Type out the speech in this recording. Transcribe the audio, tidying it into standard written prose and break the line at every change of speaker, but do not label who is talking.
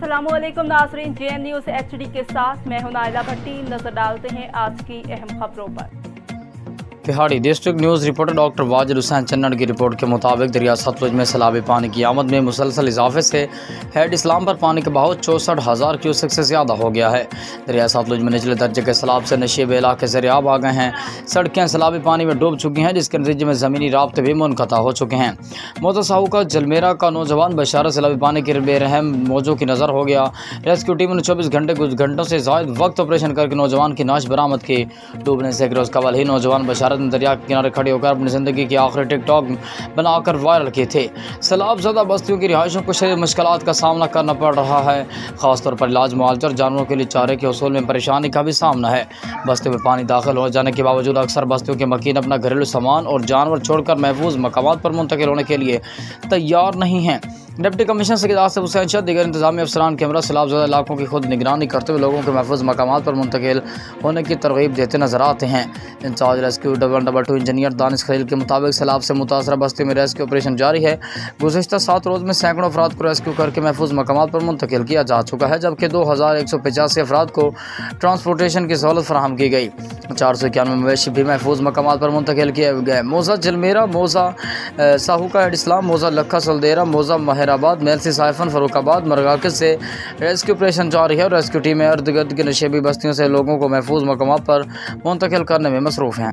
अस्सलामुअलैकुम नाज़रीन, JN news HD के साथ मैं हूं नाइला भट्टी। नजर डालते हैं आज की अहम खबरों पर।
Tihari district news reporter doctor Wajid Hussain चन्नड़ की रिपोर्ट के मुताबिक दरिया सतलुज में सैलाबी पानी की आमद में मुसलसल इजाफे से हेड इस्लाम पर पानी का बहाव 64,000 क्यूसेक से ज़्यादा हो गया है। दरिया सतलुज में निचले दर्जे के सैलाब से नशीब इलाके ज़रियाब आ गए हैं। सड़कें सैलाबी पानी में डूब चुकी हैं, जिसके नतीजे में ज़मीनी राब्ते भी मुनक़ता हो चुके हैं। मोतसाहू का जलमेरा का नौजवान बशारत सैलाबी पानी के बेरहम मौजों की नज़र हो गया। रेस्क्यू टीम ने 24 घंटे कुछ घंटों से ज़ायद वक्त ऑपरेशन करके नौजवान की नाश बरामद की। डूबने से एक रोज़ कबल ही नौजवान बशारत दरिया के किनारे खड़े होकर अपनी ज़िंदगी की आखिरी टिकटॉक बनाकर वायरल किए थे। सैलाब ज़दा बस्तियों की रिहाइशों को शदीद मुश्किलात का सामना करना पड़ रहा है। ख़ासतौर पर इलाज मुआवजा और जानवरों के लिए चारे के हसूल में परेशानी का भी सामना है। बस्तियों में पानी दाखिल हो जाने के बावजूद अक्सर बस्तियों के मकीन अपना घरेलू सामान और जानवर छोड़कर महफूज मकामात पर मुंतकिल होने के लिए तैयार नहीं हैं। डिप्टी कमिश्नर सैयद आसिफ हुसैन शाह दीगर इंतजामी अफसरान के हमरा सैलाब ज़दा इलाकों की खुद निगरानी करते हुए लोगों के महफूज मकामात पर मुंतकिल होने की तरगीब देते नजर आते हैं। Incharge rescue 122 engineer Danish Khalil के मुताबिक सैलाब से मुतासरा बस्ती में रेस्क्यू ऑपरेशन जारी है। गुज़िश्ता 7 रोज़ में सैकड़ों अफराद को रेस्क्यू करके महफूज मकामात पर मुंतकिल किया जा चुका है, जबकि 2185 अफराद को ट्रांसपोर्टेशन की सहूलत फराहम की गई। 491 मवेशी भी महफूज मकामात पर मुंतकिल किए गए। मौज़ा जलमेरा, मौज़ा साहूका हेड इस्लाम, मौज़ा लखा सलदेरा, मौज़ा महराबाद, मेलसी साइफन, फरुखाबाद, मरगाकिस से रेस्क्यू ऑपरेशन जारी है और रेस्क्यू टीमें इर्द गिर्द की नशेबी बस्तियों से लोगों को महफूज मकामात पर मुंतकिल करने में मसरूफ़ हैं।